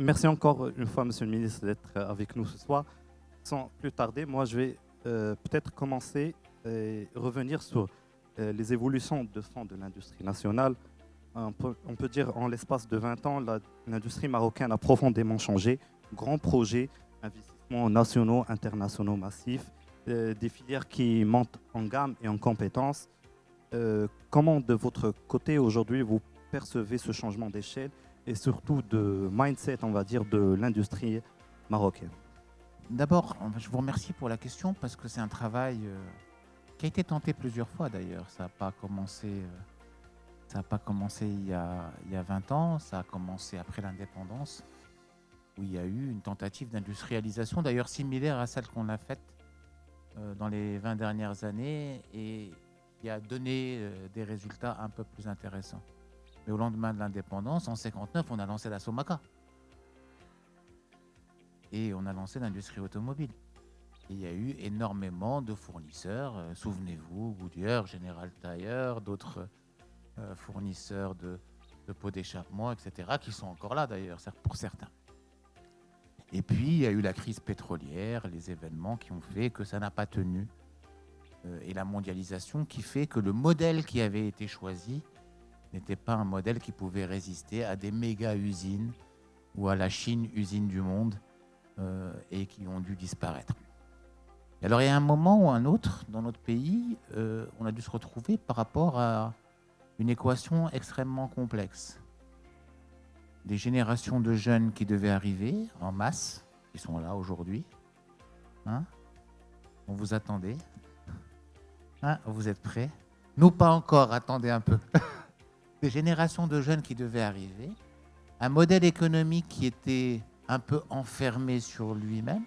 Merci encore une fois, Monsieur le ministre, d'être avec nous ce soir. Sans plus tarder, moi, je vais peut-être commencer et revenir sur les évolutions de fond de l'industrie nationale. On peut dire en l'espace de 20 ans, l'industrie marocaine a profondément changé. Grands projets, investissements nationaux, internationaux massifs, des filières qui montent en gamme et en compétences. Comment, de votre côté, aujourd'hui, vous percevez ce changement d'échelle et surtout de mindset, on va dire, de l'industrie marocaine? D'abord, je vous remercie pour la question parce que c'est un travail qui a été tenté plusieurs fois d'ailleurs. Ça n'a pas commencé, il y a 20 ans, ça a commencé après l'indépendance, où il y a eu une tentative d'industrialisation, d'ailleurs similaire à celle qu'on a faite dans les 20 dernières années et qui a donné des résultats un peu plus intéressants. Mais au lendemain de l'indépendance, en 1959, on a lancé la Somaca. Et on a lancé l'industrie automobile. Et il y a eu énormément de fournisseurs, souvenez-vous, Goodyear, General Tire, d'autres fournisseurs de pots d'échappement, etc., qui sont encore là d'ailleurs, pour certains. Et puis, il y a eu la crise pétrolière, les événements qui ont fait que ça n'a pas tenu, et la mondialisation qui fait que le modèle qui avait été choisi n'était pas un modèle qui pouvait résister à des méga-usines ou à la Chine, usine du monde, et qui ont dû disparaître. Et alors, il y a un moment ou un autre, dans notre pays, on a dû se retrouver par rapport à une équation extrêmement complexe. Des générations de jeunes qui devaient arriver en masse, qui sont là aujourd'hui. Hein? On vous attendait. Hein? Vous êtes prêts? Nous, pas encore, attendez un peu. Des générations de jeunes qui devaient arriver. Un modèle économique qui était un peu enfermé sur lui-même,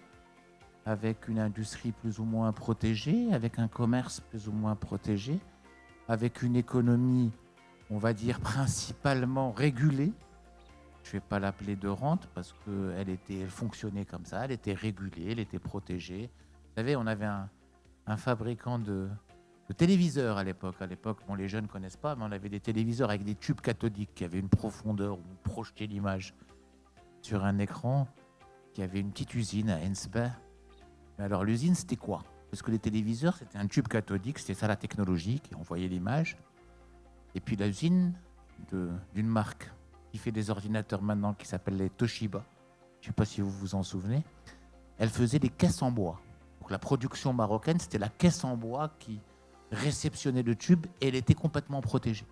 avec une industrie plus ou moins protégée, avec un commerce plus ou moins protégé, avec une économie, on va dire, principalement régulée. Je ne vais pas l'appeler de rente parce qu'elle fonctionnait comme ça, elle était régulée, elle était protégée. Vous savez, on avait un fabricant de téléviseurs à l'époque. À l'époque, bon, les jeunes ne connaissent pas, mais on avait des téléviseurs avec des tubes cathodiques qui avaient une profondeur où on projetait l'image sur un écran, qui avait une petite usine à Ensbach. Mais alors l'usine, c'était quoi? Parce que les téléviseurs, c'était un tube cathodique, c'était ça la technologie, qui envoyait l'image. Et puis l'usine d'une marque qui fait des ordinateurs maintenant, qui s'appelle les Toshiba, je ne sais pas si vous vous en souvenez, elle faisait des caisses en bois. Donc la production marocaine, c'était la caisse en bois qui réceptionnait le tube et elle était complètement protégée.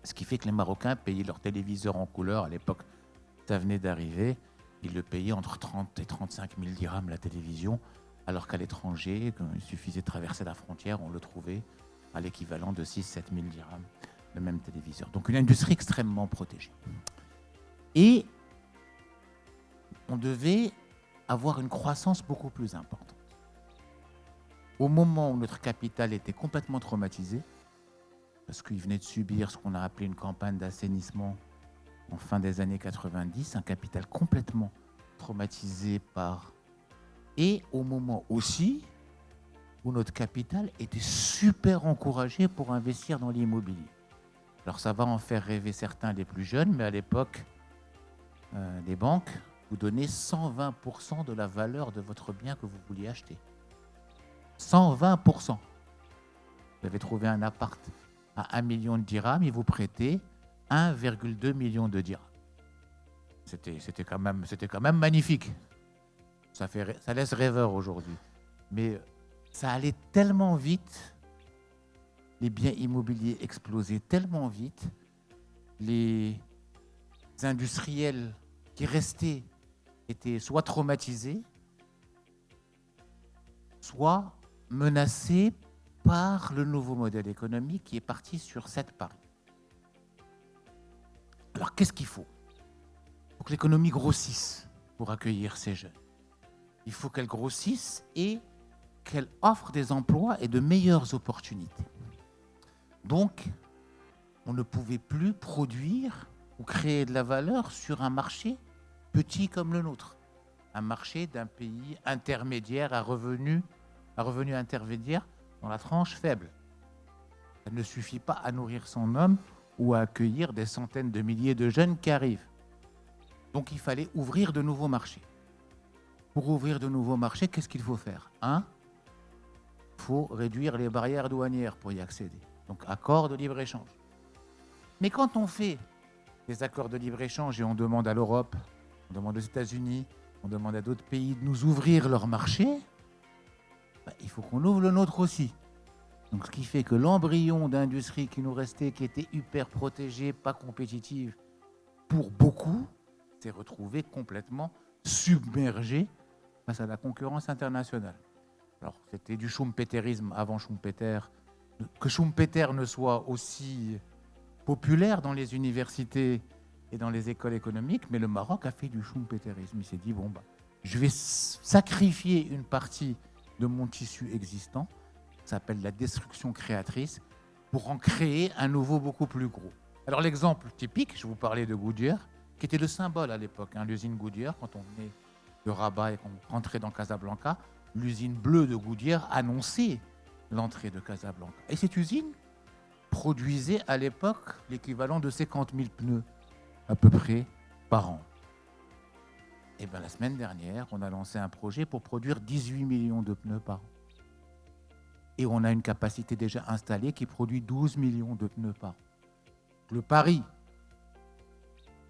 Ce qui fait que les Marocains payaient leur téléviseur en couleur à l'époque. Ça venait d'arriver, ils le payaient entre 30 et 35 000 dirhams la télévision, alors qu'à l'étranger, quand il suffisait de traverser la frontière, on le trouvait à l'équivalent de 6-7 000 dirhams, le même téléviseur. Donc une industrie extrêmement protégée. Et on devait avoir une croissance beaucoup plus importante. Au moment où notre capital était complètement traumatisé, parce qu'il venait de subir ce qu'on a appelé une campagne d'assainissement en fin des années 90, un capital complètement traumatisé par... Et au moment aussi où notre capital était super encouragé pour investir dans l'immobilier. Alors ça va en faire rêver certains des plus jeunes, mais à l'époque, les banques vous donnaient 120% de la valeur de votre bien que vous vouliez acheter. 120%. Vous avez trouvé un appart à 1 million de dirhams, ils vous prêtaient 1,2 million de dirhams. C'était quand même magnifique. Ça laisse rêveur aujourd'hui. Mais ça allait tellement vite, les biens immobiliers explosaient tellement vite, les industriels qui restaient étaient soit traumatisés, soit menacés par le nouveau modèle économique qui est parti sur 7 paris. Alors, qu'est-ce qu'il faut? Il faut que l'économie grossisse pour accueillir ces jeunes. Il faut qu'elle grossisse et qu'elle offre des emplois et de meilleures opportunités. Donc, on ne pouvait plus produire ou créer de la valeur sur un marché petit comme le nôtre. Un marché d'un pays intermédiaire à revenu intermédiaire dans la tranche faible. Ça ne suffit pas à nourrir son homme ou à accueillir des centaines de milliers de jeunes qui arrivent. Donc il fallait ouvrir de nouveaux marchés. Pour ouvrir de nouveaux marchés, qu'est-ce qu'il faut faire? Il faut réduire les barrières douanières pour y accéder. Donc accord de libre-échange. Mais quand on fait des accords de libre-échange et on demande à l'Europe, on demande aux États-Unis, on demande à d'autres pays de nous ouvrir leur marché, il faut qu'on ouvre le nôtre aussi. Donc ce qui fait que l'embryon d'industrie qui nous restait, qui était hyper protégée, pas compétitive pour beaucoup, s'est retrouvé complètement submergé face à la concurrence internationale. Alors c'était du schumpeterisme avant Schumpeter. Que Schumpeter ne soit aussi populaire dans les universités et dans les écoles économiques, mais le Maroc a fait du schumpeterisme. Il s'est dit, je vais sacrifier une partie de mon tissu existant, ça s'appelle la destruction créatrice, pour en créer un nouveau beaucoup plus gros. Alors l'exemple typique, je vous parlais de Goodyear, qui était le symbole à l'époque, l'usine Goodyear, quand on venait de Rabat et qu'on rentrait dans Casablanca, l'usine bleue de Goodyear annonçait l'entrée de Casablanca. Et cette usine produisait à l'époque l'équivalent de 50 000 pneus à peu près par an. Et bien la semaine dernière, on a lancé un projet pour produire 18 millions de pneus par an. Et on a une capacité déjà installée qui produit 12 millions de pneus par an. Le pari,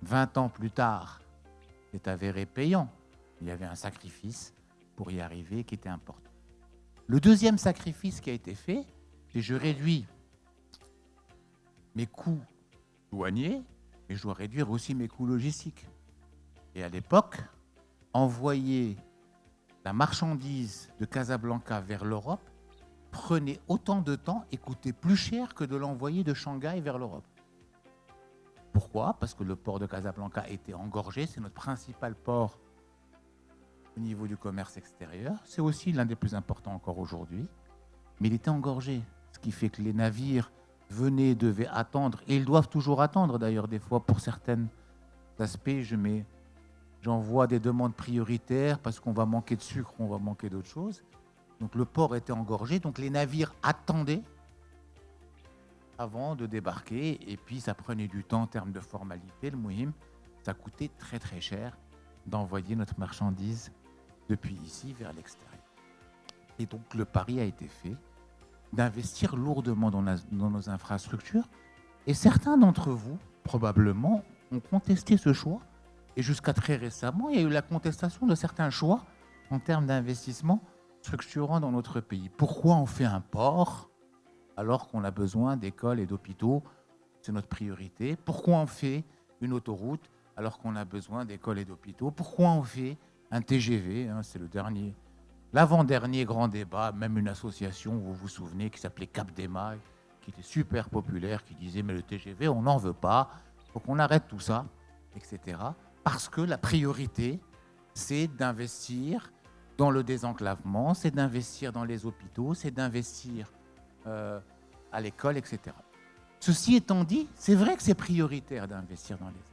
20 ans plus tard, s'est avéré payant. Il y avait un sacrifice pour y arriver qui était important. Le deuxième sacrifice qui a été fait, c'est que je réduis mes coûts douaniers, mais je dois réduire aussi mes coûts logistiques. Et à l'époque, envoyer la marchandise de Casablanca vers l'Europe prenait autant de temps et coûtait plus cher que de l'envoyer de Shanghai vers l'Europe. Pourquoi? Parce que le port de Casablanca était engorgé, c'est notre principal port au niveau du commerce extérieur. C'est aussi l'un des plus importants encore aujourd'hui, mais il était engorgé, ce qui fait que les navires venaient, devaient attendre, et ils doivent toujours attendre d'ailleurs des fois pour certains aspects. J'envoie des demandes prioritaires parce qu'on va manquer de sucre, on va manquer d'autres choses. Donc le port était engorgé, donc les navires attendaient avant de débarquer, et puis ça prenait du temps en termes de formalité. Le muhim, ça coûtait très très cher d'envoyer notre marchandise depuis ici vers l'extérieur. Et donc le pari a été fait d'investir lourdement dans nos infrastructures, et certains d'entre vous, probablement, ont contesté ce choix, et jusqu'à très récemment, il y a eu la contestation de certains choix en termes d'investissement structurant dans notre pays. Pourquoi on fait un port alors qu'on a besoin d'écoles et d'hôpitaux? C'est notre priorité. Pourquoi on fait une autoroute alors qu'on a besoin d'écoles et d'hôpitaux? Pourquoi on fait un TGV? C'est l'avant-dernier grand débat, même une association, vous vous souvenez, qui s'appelait Cap d'Email, qui était super populaire, qui disait mais le TGV, on n'en veut pas, il faut qu'on arrête tout ça, etc. Parce que la priorité, c'est d'investir dans le désenclavement, c'est d'investir dans les hôpitaux, c'est d'investir à l'école, etc. Ceci étant dit, c'est vrai que c'est prioritaire d'investir dans les écoles.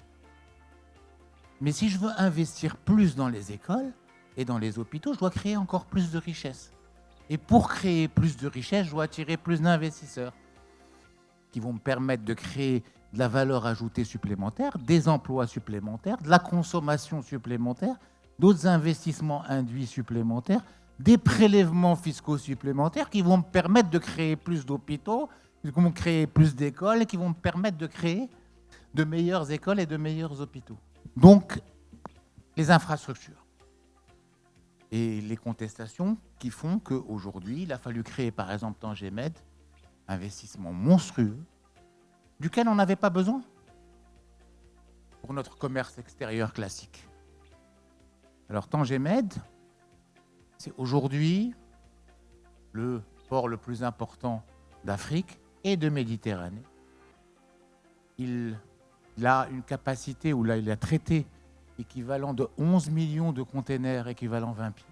Mais si je veux investir plus dans les écoles et dans les hôpitaux, je dois créer encore plus de richesses. Et pour créer plus de richesses, je dois attirer plus d'investisseurs qui vont me permettre de créer de la valeur ajoutée supplémentaire, des emplois supplémentaires, de la consommation supplémentaire, d'autres investissements induits supplémentaires, des prélèvements fiscaux supplémentaires qui vont me permettre de créer plus d'hôpitaux, qui vont créer plus d'écoles et qui vont me permettre de créer de meilleures écoles et de meilleurs hôpitaux. Donc, les infrastructures et les contestations qui font qu'aujourd'hui, il a fallu créer, par exemple, Tangemed, investissement monstrueux, duquel on n'avait pas besoin pour notre commerce extérieur classique. Alors Tangemed, c'est aujourd'hui le port le plus important d'Afrique et de Méditerranée. Il a une capacité, où là il a traité équivalent de 11 millions de containers équivalent 20 pieds.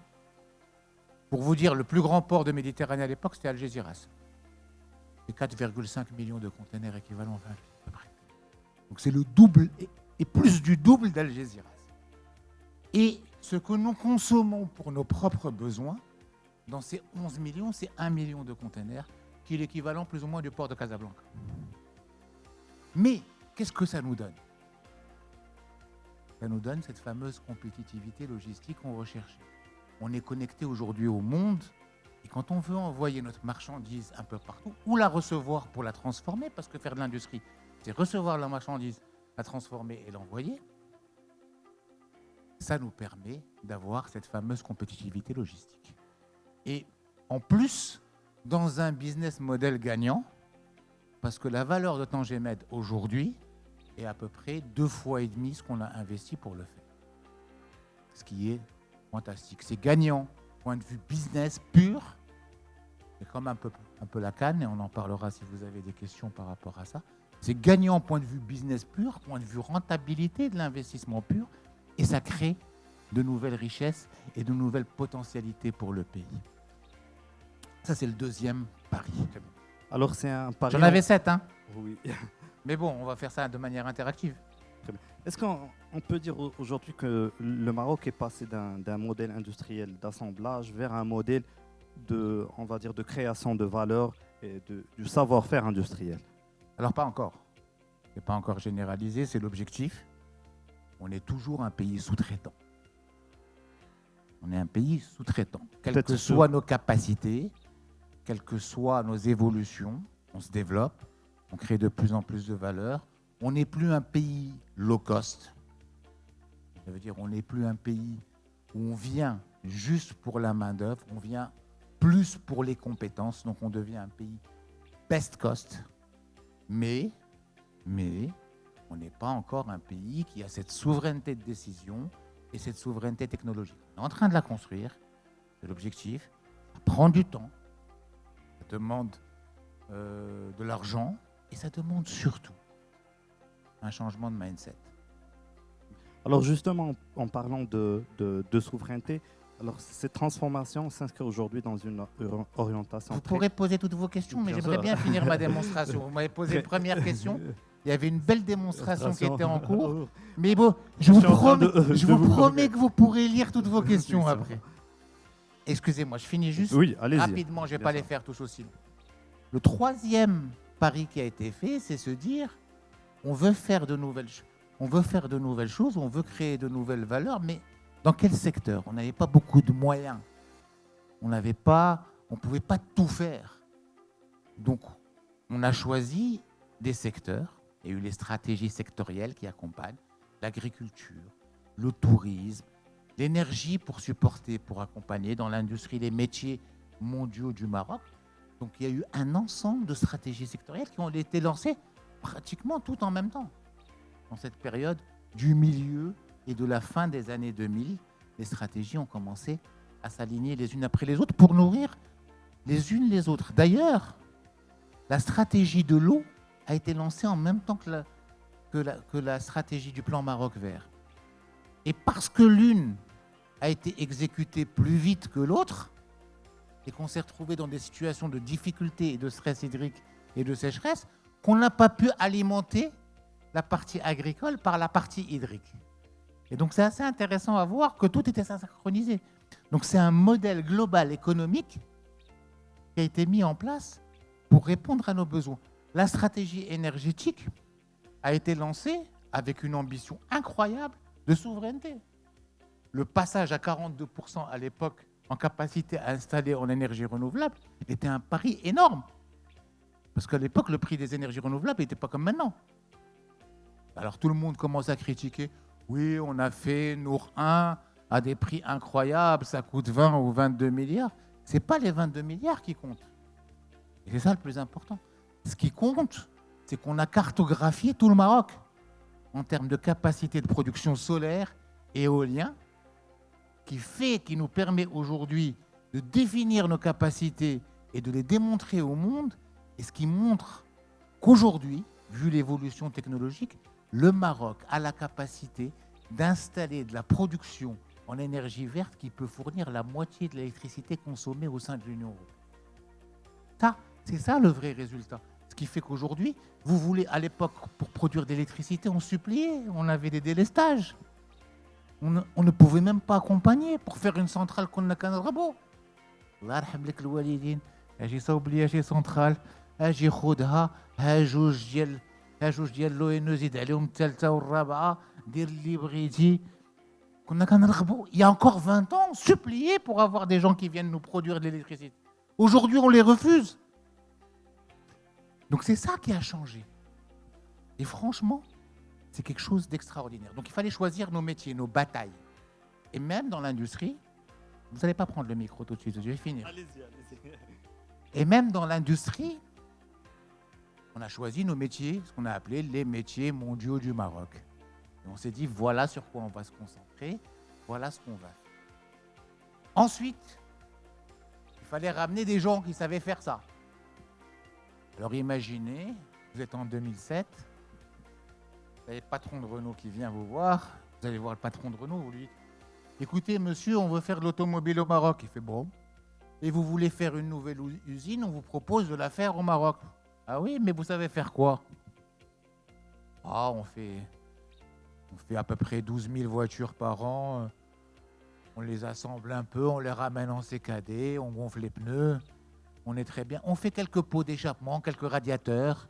Pour vous dire, le plus grand port de Méditerranée à l'époque, c'était Algésiras. C'est 4,5 millions de containers équivalent 20 pieds à peu près. Donc c'est le double et plus du double d'Algésiras. Et ce que nous consommons pour nos propres besoins, dans ces 11 millions, c'est 1 million de containers, qui est l'équivalent plus ou moins du port de Casablanca. Mais qu'est-ce que ça nous donne? Ça nous donne cette fameuse compétitivité logistique qu'on recherchait. On est connecté aujourd'hui au monde et quand on veut envoyer notre marchandise un peu partout ou la recevoir pour la transformer, parce que faire de l'industrie, c'est recevoir la marchandise, la transformer et l'envoyer, ça nous permet d'avoir cette fameuse compétitivité logistique. Et en plus, dans un business model gagnant, parce que la valeur de Tangemed aujourd'hui est à peu près 2,5 fois ce qu'on a investi pour le faire. Ce qui est fantastique. C'est gagnant, point de vue business pur. C'est comme un peu la canne, et on en parlera si vous avez des questions par rapport à ça. C'est gagnant, point de vue business pur, point de vue rentabilité de l'investissement pur, et ça crée de nouvelles richesses et de nouvelles potentialités pour le pays. Ça, c'est le deuxième pari. Alors, c'est un pari. J'en avais 7, hein. Oui. Mais bon, on va faire ça de manière interactive. Est-ce qu'on peut dire aujourd'hui que le Maroc est passé d'un modèle industriel d'assemblage vers un modèle de, on va dire, de création de valeur et du savoir-faire industriel? Alors, pas encore. Ce n'est pas encore généralisé, c'est l'objectif. On est toujours un pays sous-traitant. On est un pays sous-traitant. Quelles que soient nos capacités, quelles que soient nos évolutions, on se développe, on crée de plus en plus de valeur. On n'est plus un pays low cost. Ça veut dire on n'est plus un pays où on vient juste pour la main-d'œuvre, on vient plus pour les compétences. Donc on devient un pays best cost. Mais on n'est pas encore un pays qui a cette souveraineté de décision et cette souveraineté technologique. On est en train de la construire, c'est l'objectif. Ça prend du temps, ça demande de l'argent et ça demande surtout un changement de mindset. Alors justement, en parlant de souveraineté, alors cette transformation s'inscrit aujourd'hui dans une orientation. Vous pourrez poser toutes vos questions, mais j'aimerais bien finir ma démonstration. Vous m'avez posé une première question. Il y avait une belle démonstration qui était en cours. Mais bon, je vous promets que vous pourrez lire toutes vos questions après. Excusez-moi, je finis juste rapidement, je ne vais pas les faire tous aussi. Le troisième pari qui a été fait, c'est se dire on veut faire de nouvelles choses, on veut créer de nouvelles valeurs, mais dans quel secteur? On n'avait pas beaucoup de moyens. On ne pouvait pas tout faire. Donc, on a choisi des secteurs. Il y a eu les stratégies sectorielles qui accompagnent l'agriculture, le tourisme, l'énergie pour supporter, pour accompagner dans l'industrie les métiers mondiaux du Maroc. Donc, il y a eu un ensemble de stratégies sectorielles qui ont été lancées pratiquement tout en même temps. Dans cette période du milieu et de la fin des années 2000, les stratégies ont commencé à s'aligner les unes après les autres pour nourrir les unes les autres. D'ailleurs, la stratégie de l'eau a été lancée en même temps que la stratégie du plan Maroc vert. Et parce que l'une a été exécutée plus vite que l'autre, et qu'on s'est retrouvé dans des situations de difficulté et de stress hydrique et de sécheresse, qu'on n'a pas pu alimenter la partie agricole par la partie hydrique. Et donc c'est assez intéressant à voir que tout était synchronisé. Donc c'est un modèle global économique qui a été mis en place pour répondre à nos besoins. La stratégie énergétique a été lancée avec une ambition incroyable de souveraineté. Le passage à 42% à l'époque en capacité à installer en énergie renouvelable était un pari énorme. Parce qu'à l'époque, le prix des énergies renouvelables n'était pas comme maintenant. Alors tout le monde commence à critiquer. Oui, on a fait Nour 1 à des prix incroyables, ça coûte 20 ou 22 milliards. Ce n'est pas les 22 milliards qui comptent. Et c'est ça le plus important. Ce qui compte, c'est qu'on a cartographié tout le Maroc en termes de capacité de production solaire et éolien, qui nous permet aujourd'hui de définir nos capacités et de les démontrer au monde, et ce qui montre qu'aujourd'hui, vu l'évolution technologique, le Maroc a la capacité d'installer de la production en énergie verte qui peut fournir la moitié de l'électricité consommée au sein de l'Union européenne. C'est ça le vrai résultat. Ce qui fait qu'aujourd'hui, vous voulez, à l'époque, pour produire de l'électricité, on suppliait, on avait des délestages. On ne pouvait même pas accompagner pour faire une centrale qu'on n'a qu'un rabot. Allah yarham lek الوالدين. J'ai ça oublié, j'ai centrale, j'ai خدها, j'ai جوج ديال جوج ديال l'ONE زيد عليهم الثالثه والرابعه دير l'hybridi. Il y a encore 20 ans, on suppliait pour avoir des gens qui viennent nous produire de l'électricité. Aujourd'hui, on les refuse. Donc c'est ça qui a changé. Et franchement, c'est quelque chose d'extraordinaire. Donc il fallait choisir nos métiers, nos batailles. Et même dans l'industrie, vous n'allez pas prendre le micro tout de suite, je vais finir. Allez-y, allez-y. Et même dans l'industrie, on a choisi nos métiers, ce qu'on a appelé les métiers mondiaux du Maroc. Et on s'est dit, voilà sur quoi on va se concentrer, voilà ce qu'on va faire. Ensuite, il fallait ramener des gens qui savaient faire ça. Alors imaginez, vous êtes en 2007, vous avez le patron de Renault qui vient vous voir, vous allez voir le patron de Renault, vous lui dites, écoutez monsieur, on veut faire de l'automobile au Maroc. Il fait bon. Et vous voulez faire une nouvelle usine, on vous propose de la faire au Maroc. Ah oui, mais vous savez faire quoi? Ah, on fait à peu près 12 000 voitures par an. On les assemble un peu, on les ramène en CKD, on gonfle les pneus. On est très bien. On fait quelques pots d'échappement, quelques radiateurs.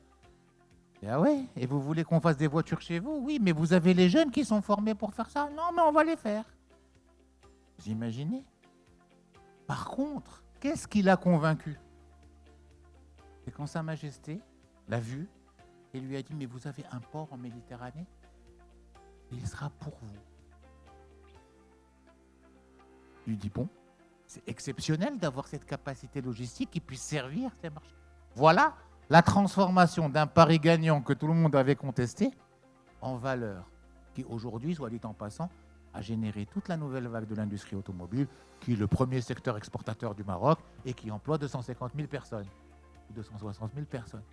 Et ah ouais, et vous voulez qu'on fasse des voitures chez vous? Oui, mais vous avez les jeunes qui sont formés pour faire ça. Non, mais on va les faire. Vous imaginez? Par contre, qu'est-ce qui l'a convaincu? C'est quand Sa Majesté l'a vu et lui a dit, mais vous avez un port en Méditerranée? Il sera pour vous. Il lui dit, bon, c'est exceptionnel d'avoir cette capacité logistique qui puisse servir ces marchés. Voilà la transformation d'un pari gagnant que tout le monde avait contesté en valeur, qui aujourd'hui, soit dit en passant, a généré toute la nouvelle vague de l'industrie automobile, qui est le premier secteur exportateur du Maroc et qui emploie 250 000 personnes, ou 260 000 personnes.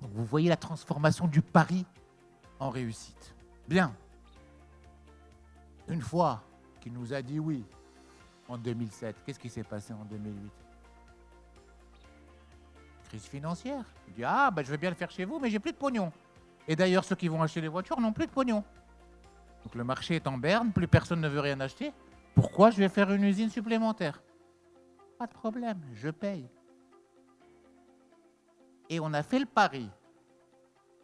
Donc vous voyez la transformation du pari en réussite. Bien. Une fois qu'il nous a dit oui en 2007, qu'est-ce qui s'est passé en 2008? Crise financière. Il dit, ah, ben, je vais bien le faire chez vous, mais j'ai plus de pognon. Et d'ailleurs, ceux qui vont acheter les voitures n'ont plus de pognon. Donc le marché est en berne, plus personne ne veut rien acheter. Pourquoi je vais faire une usine supplémentaire? Pas de problème, je paye. Et on a fait le pari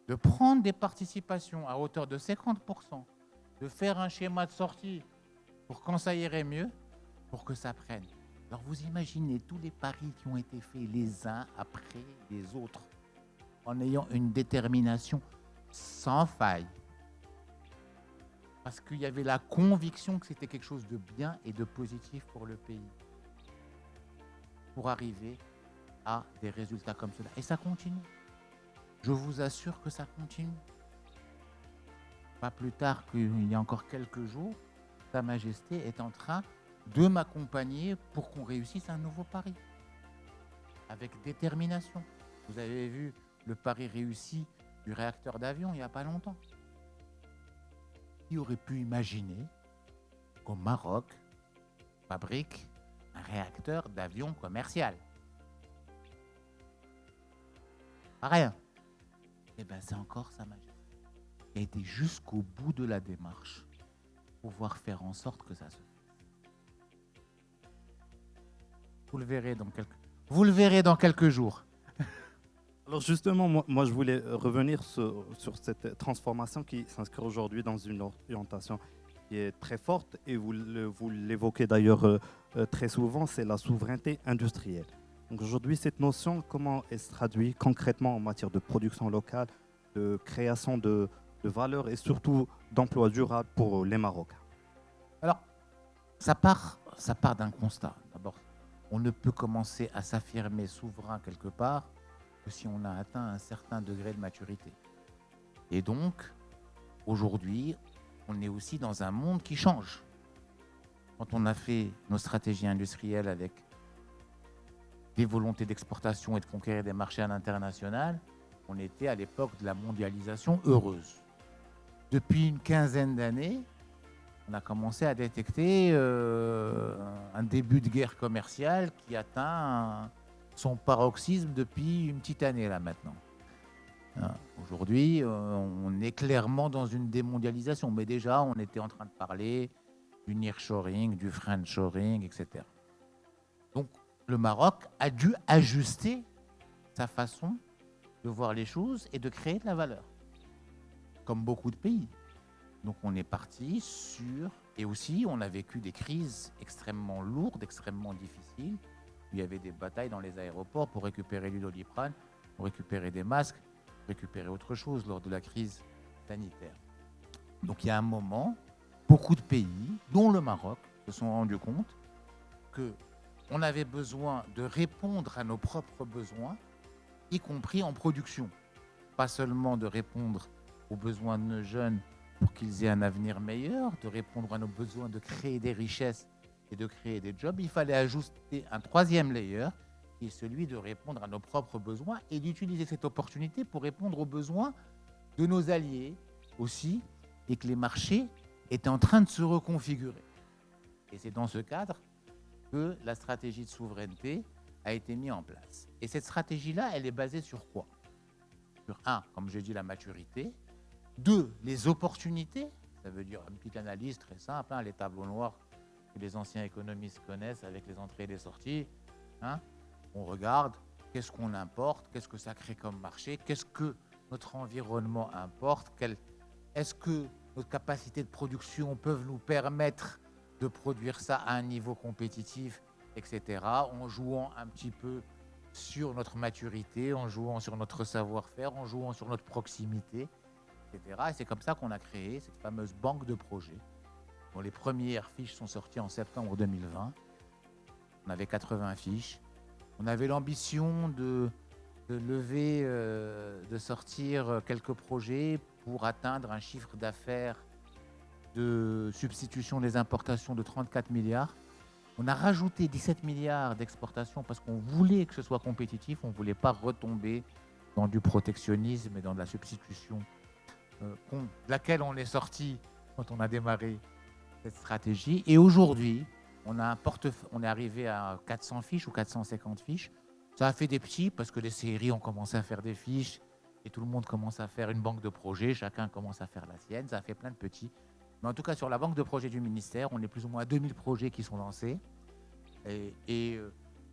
de prendre des participations à hauteur de 50%, de faire un schéma de sortie pour quand ça irait mieux, pour que ça prenne. Alors vous imaginez tous les paris qui ont été faits les uns après les autres, en ayant une détermination sans faille. Parce qu'il y avait la conviction que c'était quelque chose de bien et de positif pour le pays. Pour arriver à des résultats comme cela. Et ça continue. Je vous assure que ça continue. Pas plus tard qu'il y a encore quelques jours, Sa Majesté est en train de m'accompagner pour qu'on réussisse un nouveau pari. Avec détermination. Vous avez vu le pari réussi du réacteur d'avion il n'y a pas longtemps. Qui aurait pu imaginer qu'au Maroc fabrique un réacteur d'avion commercial? Rien. Eh bien, c'est encore Sa Majesté qui a été jusqu'au bout de la démarche pour pouvoir faire en sorte que ça se fasse. Vous le verrez dans quelques jours. Alors justement, moi je voulais revenir sur cette transformation qui s'inscrit aujourd'hui dans une orientation qui est très forte et vous l'évoquez d'ailleurs très souvent, c'est la souveraineté industrielle. Donc aujourd'hui, cette notion, comment elle se traduit concrètement en matière de production locale, de création de valeur et surtout d'emplois durables pour les Marocains? Alors, ça part d'un constat. D'abord, on ne peut commencer à s'affirmer souverain quelque part que si on a atteint un certain degré de maturité. Et donc, aujourd'hui, on est aussi dans un monde qui change. Quand on a fait nos stratégies industrielles avec des volontés d'exportation et de conquérir des marchés à l'international, on était à l'époque de la mondialisation heureuse. Depuis une quinzaine d'années, on a commencé à détecter un début de guerre commerciale qui atteint son paroxysme depuis une petite année là maintenant. Aujourd'hui, on est clairement dans une démondialisation, mais déjà on était en train de parler du nearshoring, du friendshoring, etc. Donc le Maroc a dû ajuster sa façon de voir les choses et de créer de la valeur, comme beaucoup de pays. Donc on est parti sur... Et aussi, on a vécu des crises extrêmement lourdes, extrêmement difficiles. Il y avait des batailles dans les aéroports pour récupérer du Doliprane, pour récupérer des masques, pour récupérer autre chose lors de la crise sanitaire. Donc il y a un moment, beaucoup de pays, dont le Maroc, se sont rendus compte qu'on avait besoin de répondre à nos propres besoins, y compris en production. Pas seulement de répondre aux besoins de nos jeunes pour qu'ils aient un avenir meilleur, de répondre à nos besoins de créer des richesses et de créer des jobs. Il fallait ajouter un troisième layer, qui est celui de répondre à nos propres besoins et d'utiliser cette opportunité pour répondre aux besoins de nos alliés aussi, et que les marchés étaient en train de se reconfigurer. Et c'est dans ce cadre que la stratégie de souveraineté a été mise en place. Et cette stratégie-là, elle est basée sur quoi? Sur un, comme j'ai dit, la maturité. Deux, les opportunités. Ça veut dire une petite analyse très simple, les tableaux noirs que les anciens économistes connaissent avec les entrées et les sorties. On regarde qu'est-ce qu'on importe, qu'est-ce que ça crée comme marché, qu'est-ce que notre environnement importe, est-ce que nos capacités de production peuvent nous permettre de produire ça à un niveau compétitif, etc., en jouant un petit peu sur notre maturité, en jouant sur notre savoir-faire, en jouant sur notre proximité, etc. Et c'est comme ça qu'on a créé cette fameuse banque de projets, dont les premières fiches sont sorties en septembre 2020. On avait 80 fiches. On avait l'ambition de lever, de sortir quelques projets pour atteindre un chiffre d'affaires de substitution des importations de 34 milliards. On a rajouté 17 milliards d'exportations parce qu'on voulait que ce soit compétitif, on ne voulait pas retomber dans du protectionnisme et dans de la substitution de laquelle on est sorti quand on a démarré cette stratégie. Et aujourd'hui, on est arrivé à 400 fiches ou 450 fiches. Ça a fait des petits parce que les séries ont commencé à faire des fiches et tout le monde commence à faire une banque de projets, chacun commence à faire la sienne, ça a fait plein de petits. Mais en tout cas, sur la banque de projets du ministère, on est plus ou moins à 2000 projets qui sont lancés. Et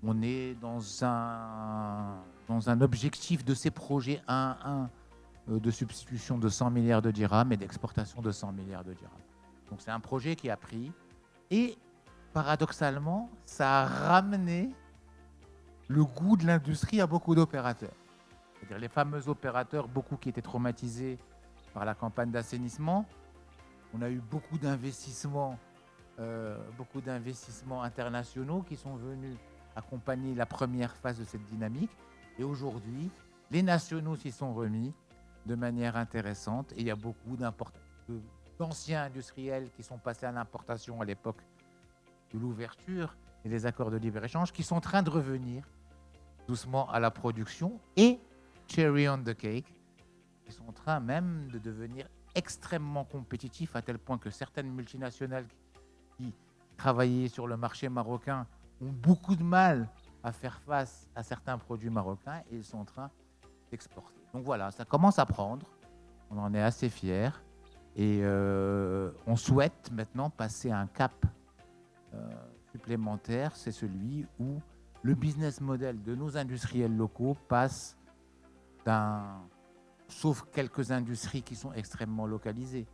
on est dans un objectif de ces projets, de substitution de 100 milliards de dirhams et d'exportation de 100 milliards de dirhams. Donc c'est un projet qui a pris. Et paradoxalement, ça a ramené le goût de l'industrie à beaucoup d'opérateurs. C'est-à-dire les fameux opérateurs, beaucoup qui étaient traumatisés par la campagne d'assainissement. On a eu beaucoup d'investissements internationaux qui sont venus accompagner la première phase de cette dynamique. Et aujourd'hui, les nationaux s'y sont remis de manière intéressante. Et il y a beaucoup d'anciens industriels qui sont passés à l'importation à l'époque de l'ouverture et des accords de libre-échange qui sont en train de revenir doucement à la production. Et cherry on the cake, ils sont en train même de devenir extrêmement compétitifs à tel point que certaines multinationales qui travaillaient sur le marché marocain ont beaucoup de mal à faire face à certains produits marocains et ils sont en train d'exporter. Donc voilà, ça commence à prendre, on en est assez fiers et on souhaite maintenant passer à un cap supplémentaire, c'est celui où le business model de nos industriels locaux passe sauf quelques industries qui sont extrêmement localisées,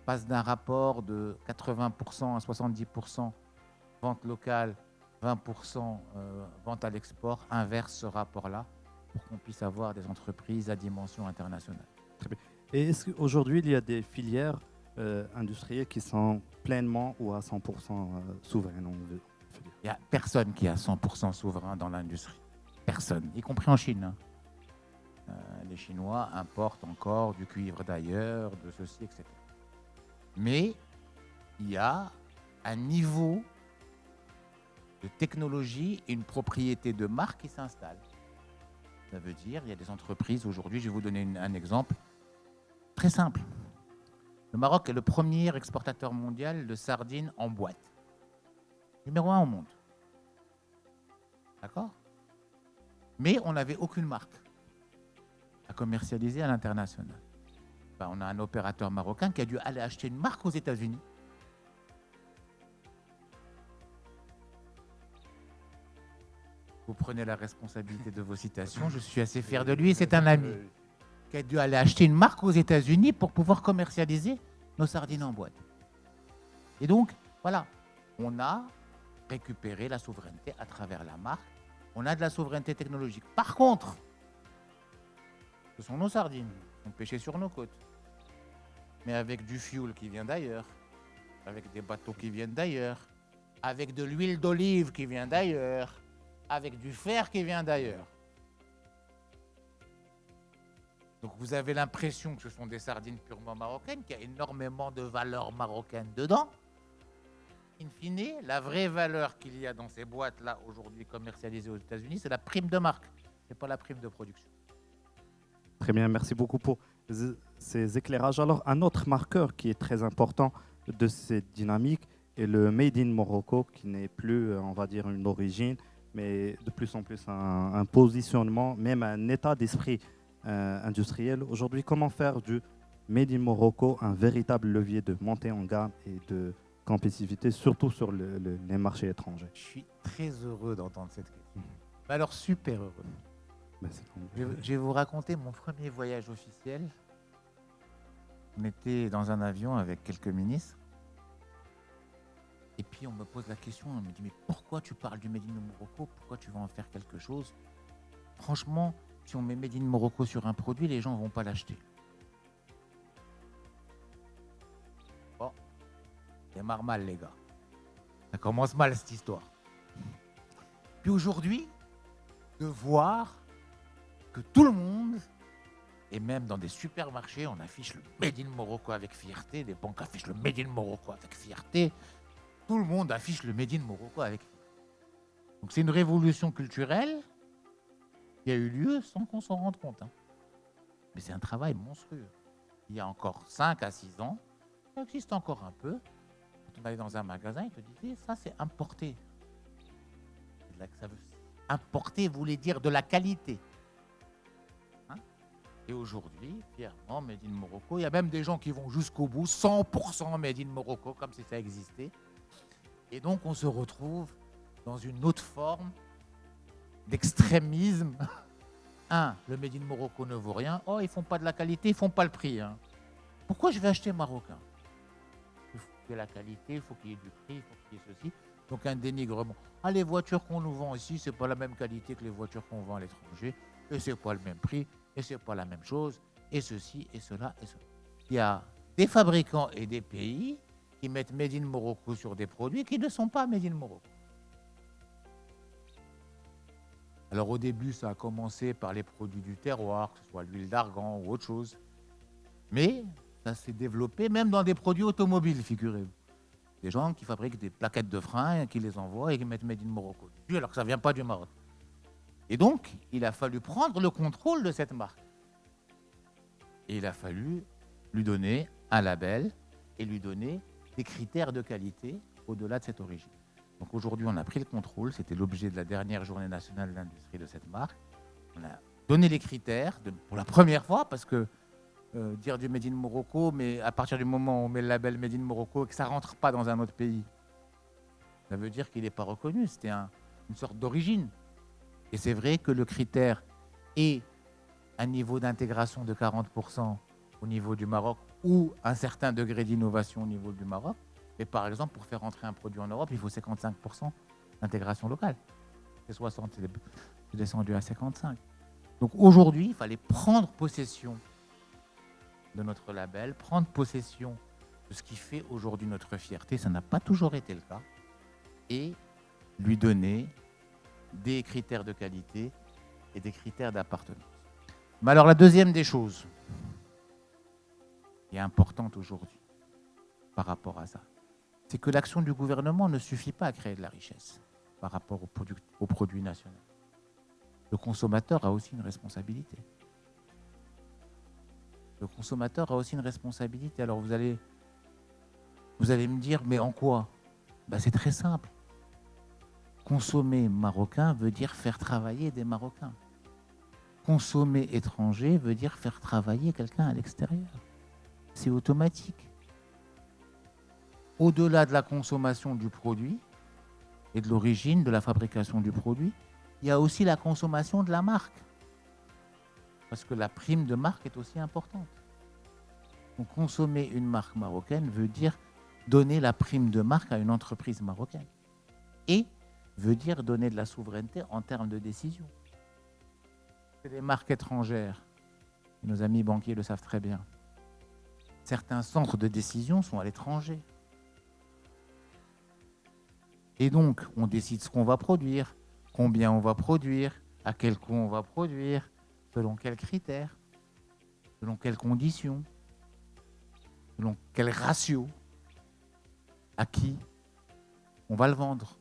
passe d'un rapport de 80% à 70% vente locale, 20% vente à l'export, inverse ce rapport-là, pour qu'on puisse avoir des entreprises à dimension internationale. Très bien. Et est-ce qu'aujourd'hui, il y a des filières industrielles qui sont pleinement ou à 100% souveraines, on veut dire? Il n'y a personne qui est à 100% souverain dans l'industrie. Personne, y compris en Chine. Les Chinois importent encore du cuivre d'ailleurs, de ceci, etc. Mais il y a un niveau de technologie et une propriété de marque qui s'installe. Ça veut dire, il y a des entreprises aujourd'hui, je vais vous donner un exemple très simple. Le Maroc est le premier exportateur mondial de sardines en boîte. Numéro 1 au monde. D'accord? Mais on n'avait aucune marque à commercialiser à l'international. On a un opérateur marocain qui a dû aller acheter une marque aux États-Unis. vous prenez la responsabilité de vos citations. Je suis assez fier de lui. C'est un ami qui a dû aller acheter une marque aux États-Unis pour pouvoir commercialiser nos sardines en boîte. Et donc, voilà, on a récupéré la souveraineté à travers la marque. On a de la souveraineté technologique. Par contre, ce sont nos sardines qui sont pêchées sur nos côtes, mais avec du fuel qui vient d'ailleurs, avec des bateaux qui viennent d'ailleurs, avec de l'huile d'olive qui vient d'ailleurs, avec du fer qui vient d'ailleurs. Donc vous avez l'impression que ce sont des sardines purement marocaines, qu'il y a énormément de valeur marocaine dedans. In fine, la vraie valeur qu'il y a dans ces boîtes-là aujourd'hui commercialisées aux États-Unis, c'est la prime de marque, c'est pas la prime de production. Très bien, merci beaucoup pour ces éclairages. Alors, un autre marqueur qui est très important de cette dynamique est le Made in Morocco, qui n'est plus, on va dire, une origine, mais de plus en plus un positionnement, même un état d'esprit industriel. Aujourd'hui, comment faire du Made in Morocco un véritable levier de montée en gamme et de compétitivité, surtout sur les marchés étrangers? Je suis très heureux d'entendre cette question. Alors, super heureux. Je vais vous raconter mon premier voyage officiel. On était dans un avion avec quelques ministres. Et puis on me pose la question, on me dit mais pourquoi tu parles du Made in Morocco? Pourquoi tu vas en faire quelque chose? Franchement, si on met Made in Morocco sur un produit, les gens ne vont pas l'acheter. Bon, ça démarre mal les gars. Ça commence mal cette histoire. Puis aujourd'hui, de voir que tout le monde, et même dans des supermarchés, on affiche le Made in Morocco avec fierté, des banques affichent le Made in Morocco avec fierté, tout le monde affiche le Made in Morocco avec fierté. Donc c'est une révolution culturelle qui a eu lieu sans qu'on s'en rende compte. Mais c'est un travail monstrueux. Il y a encore 5 à 6 ans, ça existe encore un peu. Quand on allait dans un magasin, ils te disaient, ça c'est importé. Importer voulait dire de la qualité. Et aujourd'hui, clairement, Made in Morocco, il y a même des gens qui vont jusqu'au bout, 100% Made in Morocco, comme si ça existait. Et donc, on se retrouve dans une autre forme d'extrémisme. Le Made in Morocco ne vaut rien. Oh, ils font pas de la qualité, ils font pas le prix. Pourquoi je vais acheter marocain? Il faut qu'il y ait la qualité, il faut qu'il y ait du prix, il faut qu'il y ait ceci. Donc, un dénigrement. Les voitures qu'on nous vend ici, c'est pas la même qualité que les voitures qu'on vend à l'étranger. Et c'est pas le même prix. Et c'est pas la même chose, et ceci, et cela, et cela. Il y a des fabricants et des pays qui mettent Made in Morocco sur des produits qui ne sont pas Made in Morocco. Alors au début, ça a commencé par les produits du terroir, que ce soit l'huile d'argan ou autre chose. Mais ça s'est développé même dans des produits automobiles, figurez-vous. Des gens qui fabriquent des plaquettes de frein, qui les envoient et qui mettent Made in Morocco dessus, alors que ça ne vient pas du Maroc. Et donc, il a fallu prendre le contrôle de cette marque. Et il a fallu lui donner un label et lui donner des critères de qualité au-delà de cette origine. Donc aujourd'hui, on a pris le contrôle. C'était l'objet de la dernière journée nationale de l'industrie de cette marque. On a donné les critères pour la première fois, parce que dire du Made in Morocco, mais à partir du moment où on met le label Made in Morocco et que ça ne rentre pas dans un autre pays, ça veut dire qu'il n'est pas reconnu. C'était une sorte d'origine. Et c'est vrai que le critère est un niveau d'intégration de 40% au niveau du Maroc ou un certain degré d'innovation au niveau du Maroc. Mais par exemple, pour faire entrer un produit en Europe, il faut 55% d'intégration locale. C'est 60, c'est descendu à 55. Donc aujourd'hui, il fallait prendre possession de notre label, prendre possession de ce qui fait aujourd'hui notre fierté. Ça n'a pas toujours été le cas. Et lui donner des critères de qualité et des critères d'appartenance. Mais alors la deuxième des choses qui est importante aujourd'hui par rapport à ça, c'est que l'action du gouvernement ne suffit pas à créer de la richesse par rapport au produit national. Le consommateur a aussi une responsabilité. Le consommateur a aussi une responsabilité. Alors vous allez me dire, mais en quoi? C'est très simple. Consommer marocain veut dire faire travailler des Marocains. Consommer étranger veut dire faire travailler quelqu'un à l'extérieur. C'est automatique. Au-delà de la consommation du produit et de l'origine de la fabrication du produit, il y a aussi la consommation de la marque. Parce que la prime de marque est aussi importante. Donc, consommer une marque marocaine veut dire donner la prime de marque à une entreprise marocaine. Et veut dire donner de la souveraineté en termes de décision. Les marques étrangères, nos amis banquiers le savent très bien, certains centres de décision sont à l'étranger. Et donc, on décide ce qu'on va produire, combien on va produire, à quel coût on va produire, selon quels critères, selon quelles conditions, selon quel ratio, à qui on va le vendre.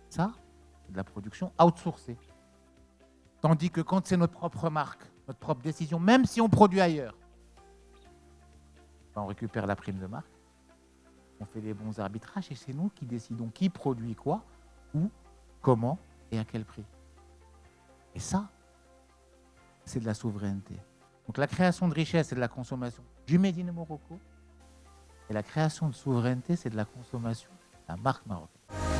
Ça, c'est de la production outsourcée. Tandis que quand c'est notre propre marque, notre propre décision, même si on produit ailleurs, on récupère la prime de marque, on fait les bons arbitrages et c'est nous qui décidons qui produit quoi, où, comment et à quel prix. Et ça, c'est de la souveraineté. Donc la création de richesse, c'est de la consommation du Made in Morocco. Et la création de souveraineté, c'est de la consommation de la marque marocaine.